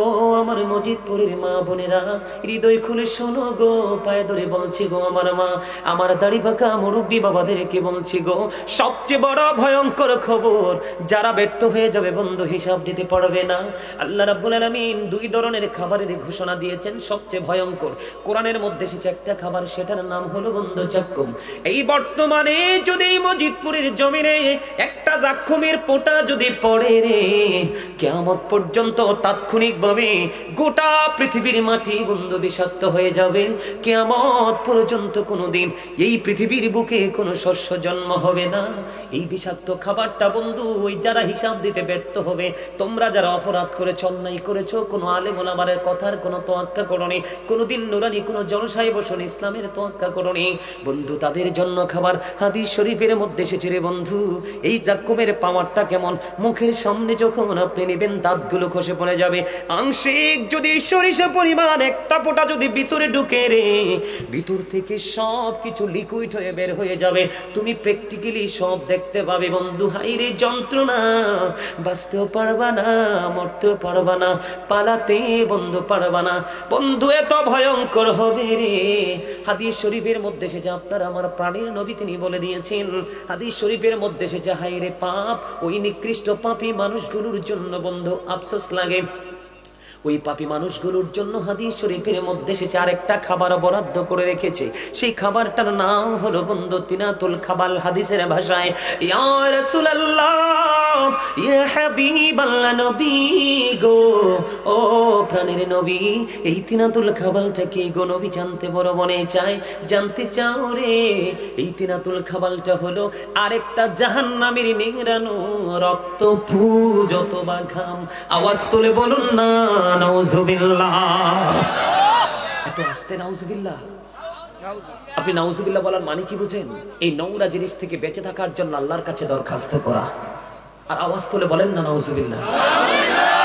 ও আমার মজিদপুরের মা বোনেরা, হৃদয় খুলে শোনো গো, পায়ে ধরে বলছি গো আমার মা, আমার দাড়ি পাকা মুরব্বী বাবাদেরকে বলছি গো, সবচেয়ে বড় ভয়ঙ্কর খবর, যারা ব্যর্থ হয়ে যাবে বন্ধু হিসাব দিতে পারবে না। আল্লাহ রাব্বুল আলামিন 2 ধরনের খাবারের ঘোষণা দিয়েছেন সবচেয়ে ভয়ঙ্কর। কোরআনের মধ্যে এসেছে একটা খাবার, সেটার নাম হলো বন্ধু জাক্কুম। এই বর্তমানে যদি মজিদপুরের জমিনে একটা জাক্কুমের পোটা যদি পড়ে রে, কিয়ামত পর্যন্ত তাৎক্ষণিকভাবে গোটা পৃথিবীর মাটি বন্ধু বিষাক্ত হয়ে যাবে। কিয়ামত পর্যন্ত কোনোদিন এই পৃথিবীর বুকে কোনো শস্য জন্ম হবে না। এই বিষাক্ত খাবারটা বন্ধু ওই যারা হিসাব দিতে ব্যর্থ হবে, তোমরা যারা অপরাধ করেছ, অন্যায় করেছ, কোনো আলেম ওলামার কথার কোনো তোয়াক্কা করনি, কোনোদিন নুরানি কোনো জলসায় বসুন ইসলামের তোয়াক্কা করনি বন্ধু, তাদের জন্য খাবার। হাদিস শরীফের মধ্যে এসেছে রে বন্ধু, এই জাক্কুমের পাওয়ারটা কেমন, মুখের সামনে যখন আপনি নেবেন দাঁতগুলো খসে পড়ে যাবে। আংশিক যদি সরিষা পরিমাণ একটা ফোঁটা যদি ভিতরে ঢুকে রে, ভিতর থেকে সব কিছু লিকুইড হয়ে বের হয়ে যাবে, তুমি প্র্যাকটিক্যালি সব দেখতে পাবে বন্ধু। হাইরে যন্ত্রণা, বাঁচতেও পারবা না, মরতেও পারবা না, পালাতে বন্ধু পারবা না বন্ধু, এত ভয়ঙ্কর হবে রে। হাদিস শরীফের মধ্যে এসেছে, আপনার আমার প্রাণের নবী তিনি বলে দিয়েছেন, হাদিস শরীফের মধ্যে এসেছে, হাইরে পাপ, ওই নিকৃষ্ট পাপী মানুষগুলোর জন্য বন্ধু আফসোস লাগে। ওই পাপী মানুষগুলোর জন্য হাদিস শরীফের মধ্যে এসেছে আরেকটা খাবার বরাদ্দ করে রেখেছে। সেই খাবারটার নাম হলো বন্ধু তিনাতুল খাবাল। হাদিসের ভাষায় ইয়া রাসূলুল্লাহ, ইয়া হাবিবাল্লাহ, নবী গো, ও প্রাণের নবী, এই তিনাতুল খাবালটা কি গো নবী? জানতে বড় মনে চায়, জানতে চাও রে? এই তিনাতুল খাবালটা হলো আরেকটা জাহান্নামের নিংড়ানো রক্ত, পুজ অথবা ঘাম। আওয়াজ তুলে বলুন না নাউজুবিল্লাহ। এত আস্তে নাউজুবিল্লাহ, আপনি নাউজুবিল্লাহ বলার মানে কি বুঝেন? এই নোংরা জিনিস থেকে বেঁচে থাকার জন্য আল্লাহর কাছে দরখাস্ত করা। আর আওয়াজ তুলে বলেন না নাউজুবিল্লাহ,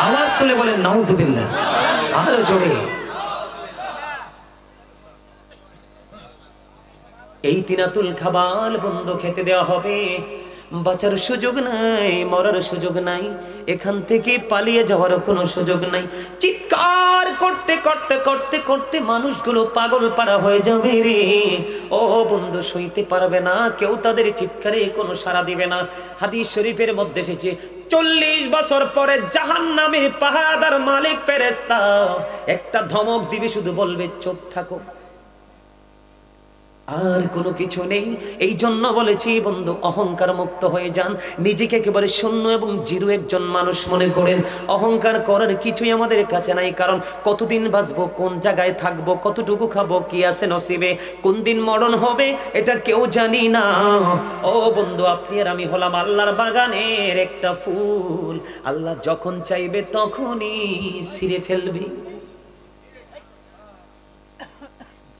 আওয়াজ তুলে বলেন নাউজুবিল্লাহ, আরো জোরে। এই তিনাতুল খাবাল বন্ধ খেতে দেওয়া হবে। বাঁচার সুযোগ নাই, মরার সুযোগ নাই, এখান থেকে পালিয়ে যাওয়ার কোনো সুযোগ নাই। চিৎকার করতে করতে করতে করতে মানুষগুলো পাগল পাড়া হয়ে যাবে রে। ও বন্ধু, সইতে পারবে না কেউ, তাদের চিৎকারে কোনো সাড়া দিবে না। হাদিস শরীফের মধ্যে এসেছে 40 বছর পরে জাহান্নামের পাহাড়ার মালিক ফেরেশতা একটা ধমক দিবে, শুধু বলবে চুপ থাকো, আর কোনো কিছু নেই। এই জন্য বলেছি বন্ধু, অহংকার মুক্ত হয়ে যান, নিজেকে একেবারে শূন্য এবং জিরো একজন মানুষ মনে করেন। অহংকার করার কিছুই আমাদের কাছে নাই, কারণ কতদিন বাঁচবো, কোন জায়গায় থাকবো, কতটুকু খাবো, কি আছে নসিবে, কোন দিন মরণ হবে এটা কেউ জানি না। ও বন্ধু, আপনি আর আমি হলাম আল্লাহর বাগানের একটা ফুল, আল্লাহ যখন চাইবে তখনই ছিঁড়ে ফেলবে।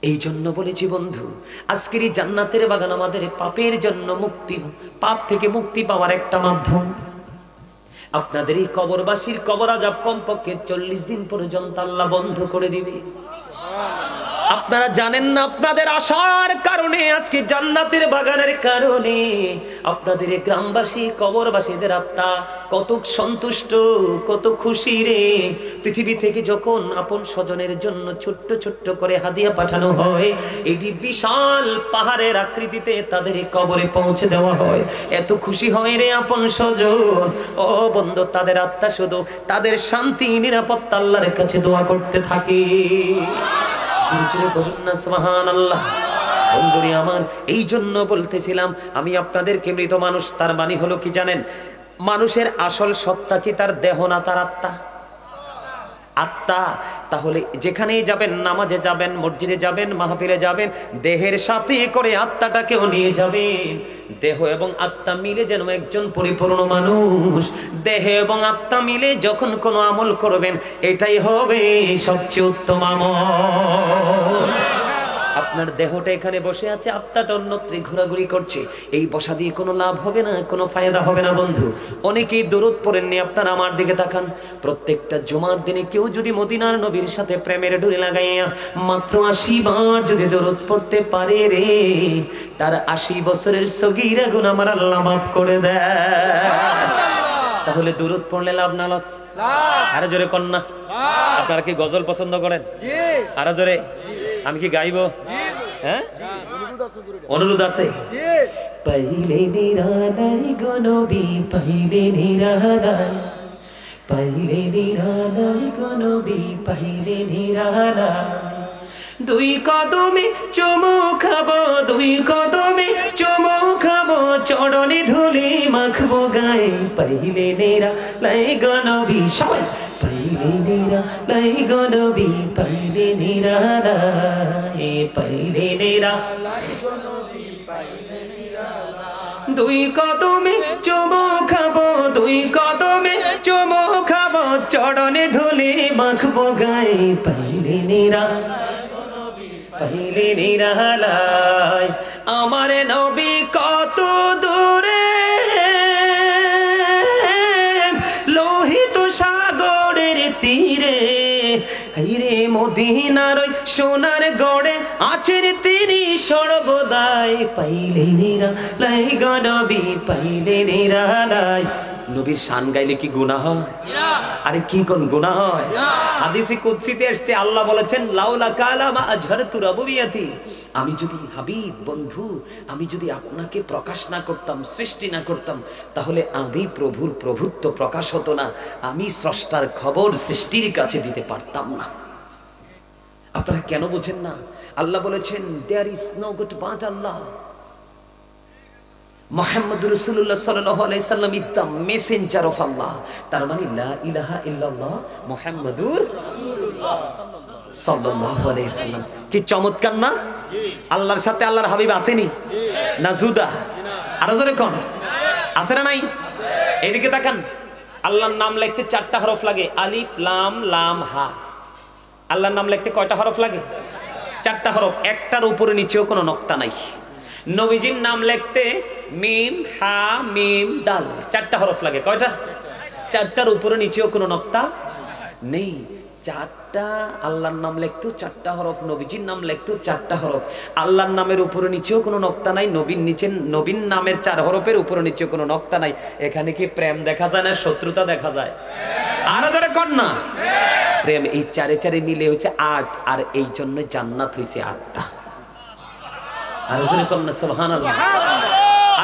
এই জন্য বলেছি বন্ধু, আজকের এই জান্নাতের বাগান আমাদের পাপের জন্য মুক্তি, পাপ থেকে মুক্তি পাওয়ার একটা মাধ্যম। আপনাদের এই কবরবাসীর কবর আযাব কমপক্ষে 40 দিন পর্যন্ত আল্লাহ বন্ধ করে দিবে। আপনারা জানেন না, আপনাদের আশার কারণে, আজকে জান্নাতের বাগানের কারণে আপনাদের এই গ্রামবাসী কবরবাসীদের আত্মা কত সন্তুষ্ট, কত খুশি রে। পৃথিবী থেকে যখন আপন স্বজনের জন্য ছোট্ট ছোট্ট করে হাদিয়া পাঠানো হয়, এটি বিশাল পাহাড়ের আকৃতিতে তাদের কবরে পৌঁছে দেওয়া হয়, এত খুশি হয় রে আপন স্বজন। ও বন্ধু, তাদের আত্মা শুধু তাদের শান্তি নিরাপত্তা আল্লাহর কাছে দোয়া করতে থাকে। বন্ধুরে আমার, এই জন্য বলতেছিলাম আমি আপনাদেরকে, মৃত মানুষ তার মানে হলো কি জানেন? মানুষের আসল সত্তা কি তার দেহ না, তার আত্মা। আত্মা। তাহলে যেখানেই যাবেন, নামাজে যাবেন, মসজিদে যাবেন, মাহফিলে যাবেন, দেহের সাথে করে আত্মাটাকেও নিয়ে যাবেন। দেহ এবং আত্মা মিলে যেন একজন পরিপূর্ণ মানুষ। দেহ এবং আত্মা মিলে যখন কোনো আমল করবেন, এটাই হবে সবচেয়ে উত্তম আমল। আপনার দেহটা এখানে বসে আছে, আত্মাটা অন্যত্র ঘোরাঘুরি করছে, এই বসা দিয়ে কোনো লাভ হবে না, কোনো ফায়দা হবে না বন্ধু। অনেকেই দরুদ পড়েননি, আপনারা আমার দিকে তাকান। প্রত্যেকটা জুমার দিনে কেউ যদি মদিনার নবীর সাথে প্রেমের ডুরি লাগাইয়া মাত্র 80 বার যদি দরুদ পড়তে পারে রে, তার 80 বছরের সগীরা গুনাহ আমার আল্লাহ মাফ করে দেয়। তাহলে দরুদ পড়লে লাভ না লস? আরে জোরে কন্যা, আপনারা কি গজল পছন্দ করেন? আরে জোরে, আমি কি গাইব? হ্যাঁ, অনুরোধ আছে। পাইলে নিরালাই গো নবী, পাইলে নিরালাই, পাইলে নিরালাই গো নবী, পাইলে নিরালাই। দুই কদমে চুমু খাবো, দুই কদমে চুমু খাবো, চরণে ধুলি মাখবো গায়ে। পাইলে নিরালাই গো নবী, সবাই পাইলে নিরালাই গো নবী, পাইলে নিরালাই, পাইলে নিরালাই গো নবী, পাইলে নিরালাই। দুই কদমে চুমু খাবো, দুই কদমে চুমু খাবো, চরণে ধুলি মাখবো গায়ে। পাইলে নিরালাই গো নবী, পাইলে নিরালাই। আমার নবী কত দূরে, লোহিত সাগরের তীরে, হাইরে মদিনার সোনার গড়ে আছেন তিনি সর্বদাই। পাইলে নিরালাই গো নবী, পাইলে নিরালাই। নবীর শান গাইলে কি গুনাহ হয়? আরে কি কোন গুনাহ হয়? হাদিসে কুদসিতে এসেছে, আল্লাহ বলেছেন লাউলা কালামা আজহারতু রাবুবিয়াতি, আমি যদি হাবিব বন্ধু, আমি যদি আপনাকে প্রকাশ না করতাম, সৃষ্টি না করতাম, তাহলে আমি প্রভুর প্রভুত্ব প্রকাশ হতো না, আমি স্রষ্টার খবর সৃষ্টির কাছে দিতে পারতাম না। আপনারা কেন বোঝেন না? আল্লাহ বলেছেন there is no god but Allah. মুহাম্মদুর রাসূলুল্লাহ সাল্লাল্লাহু আলাইহি সাল্লাম is the messenger of Allah. তার মানে লা ইলাহা ইল্লাল্লাহ মুহাম্মাদুর রাসূলুল্লাহ সাল্লাল্লাহু আলাইহি সাল্লাম। কি চমৎকার না? আল্লাহর সাথে আল্লাহর হাবিব আসেনি না? জুদা আরো জোরে কোন আছে না? নাই? এদিকে তাকান, আল্লাহর নাম লিখতে 4টা হরফ লাগে, আলিফ লাম লাম হা। আল্লাহর নাম লিখতে কয়টা হরফ লাগে? চারটা হরফ, একটার উপরে নিচেও কোনো নক্তা নাই। নবীজির নাম লিখতে মিম হা মিম দাল চারটা হরফ লাগে। কয়টা? চারটার উপরে নিচেও কোনো নক্তা নেই। চারটা আল্লাহর নাম লিখতেও চারটা হরফ, নবীজির নাম লিখতেও চারটা হরফ। আল্লাহর নামের উপরে নিচেও কোনো নক্তা নাই, নবীন নামের 4 হরফের উপরে নিচেও কোনো নক্তা নাই। এখানে কি প্রেম দেখা যায় না শত্রুতা দেখা যায়? আরো ধরে কর না, প্রেম। এই 4 4 মিলে হচ্ছে 8, আর এই জন্য জান্নাত হইছে 8টা। আরো ধরে কর না সুবহানাল্লাহ।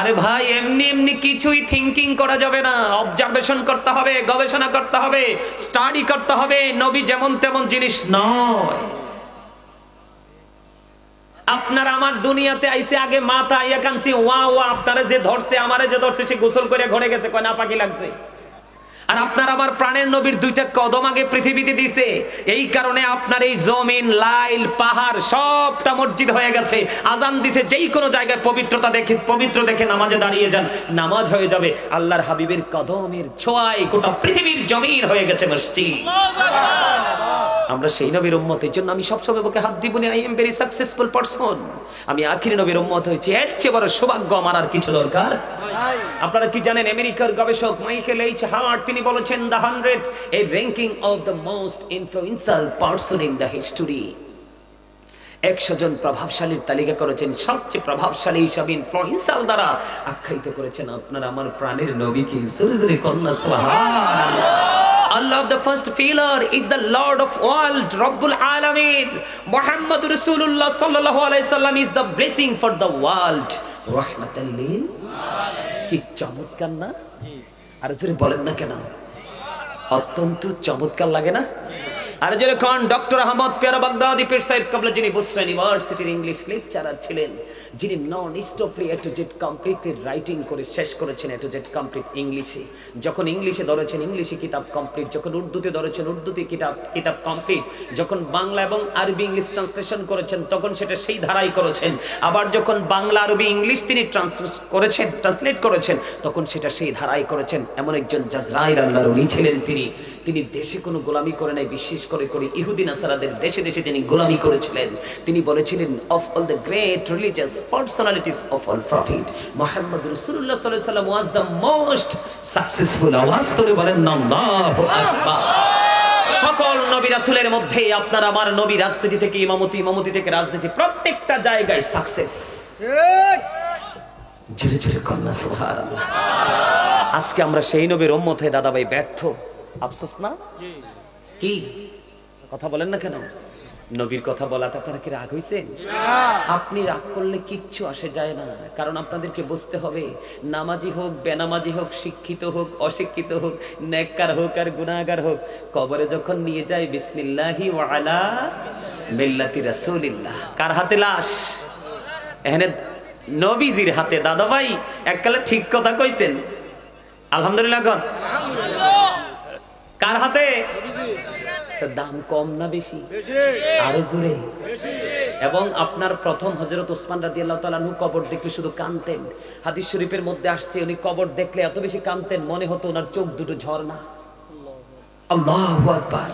আরে ভাই, এমনি এমনি কিছুই থিঙ্কিং করা যাবে না, অবজারভেশন করতে হবে, গবেষণা করতে হবে, স্টাডি করতে হবে। নবী যেমন তেমন জিনিস নয়। আপনার আমার দুনিয়াতে আইছে আগে মাথা আইয়া কানছি ওয়া ওয়া, আপনারা যে ধরছে আমারে যে ধরছে সে গোসল করে ঘরে গেছে, কয় না পাকি লাগছে। আর আপনার আমার প্রাণের নবীর 2টা কদম আগে পৃথিবীতে দিছে। এই কারণে আপনার এই জমিন, লাইল, পাহাড় সবটা মসজিদ হয়ে গেছে। আজান দিছে, যেই কোনো জায়গায় পবিত্র দেখে নামাজে দাঁড়িয়ে যান, নামাজ হয়ে যাবে। আল্লাহর হাবিবের কদমের ছোঁয়ায় গোটা পৃথিবীর জমিন হয়ে গেছে মসজিদ। আমরা সেই নবীর উম্মত। এই জন্য আমি সবসময় বুকে হাত দিব না, I am very successful person. আমি আখিরি নবীর উম্মত হয়েছি, এর চেয়ে বড় সৌভাগ্য আমার আর কিছু দরকার। আপনারা কি জানেন, আমেরিকার গবেষক মাইকেল এইচ হার্ট তিনি বলেছেন the 100 A ranking of the most influential person in the history. 100 জন প্রভাবশালীর তালিকা করেছেন, সবচেয়ে প্রভাবশালী হিসাব ইনফ্লুয়েন্সিয়াল দ্বারা আখ্যায়িত করেছেন আপনার আমার প্রাণের নবীকে। সুরজরে কন্যা সুবহানাল্লাহ। Allah, the first pillar, is the Lord of world, Rabbul Alameen. Muhammad Rasulullah sallallahu alaihi wasallam is the blessing for the world, rahmatan lil alamin. কি চমৎকার না? আর জোরে বলেন না কেন? অত্যন্ত চমৎকার লাগে না? আর জোরে কোন ডক্টর আহমদ পেয়ারা বাগদাদি পীর সাহেব কাবলা, যিনি বুসরা ইউনিভার্সিটির ইংলিশ লেকচারার ছিলেন, যিনি নন স্টপলি এ টু জেড কমপ্লিটলি রাইটিং করে শেষ করেছেন এ টু জেড কমপ্লিট ইংলিশে। যখন ইংলিশে ধরেছেন ইংলিশে কিতাব কমপ্লিট, যখন উর্দুতে ধরেছেন উর্দুতে কিতাব কমপ্লিট, যখন বাংলা এবং আরবি ইংলিশ ট্রান্সলেশন করেছেন তখন সেটা সেই ধারাই করেছেন। আবার যখন বাংলা আরবি ইংলিশ তিনি ট্রান্সলেট করেছেন তখন সেটা সেই ধারাই করেছেন। এমন একজন জাজরাইল আল্লাহর ওলি ছিলেন তিনি দেশে কোনো গোলামি করে নাই, বিশেষ করে ইহুদি নাসারাদের দেশে দেশে তিনি গোলামি করেছিলেন। তিনি বলেছিলেন, of all the great religious personalities of all prophet, মুহাম্মদ রাসূলুল্লাহ সাল্লাল্লাহু আলাইহি ওয়াসাল্লাম ওয়াজ দ্য মোস্ট সাকসেসফুল। আওয়াজ করে বলেন আল্লাহু আকবার। সকল নবী রাসূলের মধ্যে আপনার আমার নবী রাজনীতি থেকে ইমামতি থেকে রাজনীতি, প্রত্যেকটা জায়গায় সাকসেস। জোরে জোরে কন্যা সুবহানাল্লাহ। আজকে আমরা সেই নবীর উম্মত হয়ে দাদা ভাই ব্যর্থ। আফসোস না? কি কথা বলেন না কেন? নবীর কথা বলাতে আপনারা কি রাগ হইছেন? আপনি রাগ করলে কিচ্ছু আসে যায় না, কারণ আপনাদেরকে বুঝতে হবে নামাজি হোক বেনামাজি হোক, শিক্ষিত হোক অশিক্ষিত হোক, নেককার হোক আর গুনাহগার হোক, কবরে যখন নিয়ে যায় বিসমিল্লাহি ওয়া আলা মিল্লাতি রাসূলিল্লাহ। কার হাতে লাশ? এখানে নবীজির হাতে। দাদা ভাই এককালে ঠিক কথা কইছেন, আলহামদুলিল্লাহ। কার হাতে? দাম কম না বেশি? আরো জোরে। এবং আপনার প্রথম হযরত ওসমান রাদিয়াল্লাহু তাআলা আনহু কবর দেখলে শুধু কাঁদতেন। হাদিস শরীফের মধ্যে আসছে উনি কবর দেখলে এত বেশি কাঁদতেন মনে হতো ওনার চোখ দুটো ঝর্ণা। আল্লাহু আকবার।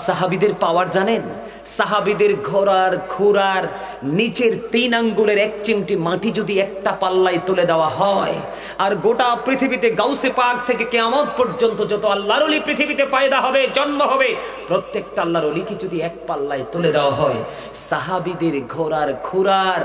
সাহাবীদের পাওয়ার জানেন? সাহাবীদের ঘোড়ার খুরার নিচের 3 আঙ্গুলের 1 চিমটি মাটি যদি একটা পাল্লায় তুলে দেওয়া হয়, আর গোটা পৃথিবীতে গাউসে পাক থেকে কিয়ামত পর্যন্ত যত আল্লাহর ওলি পৃথিবীতে পয়দা হবে, জন্ম হবে, প্রত্যেকটা আল্লাহর ওলিকে যদি এক পাল্লায় তুলে দেওয়া হয়, সাহাবীদের ঘোড়ার খুরার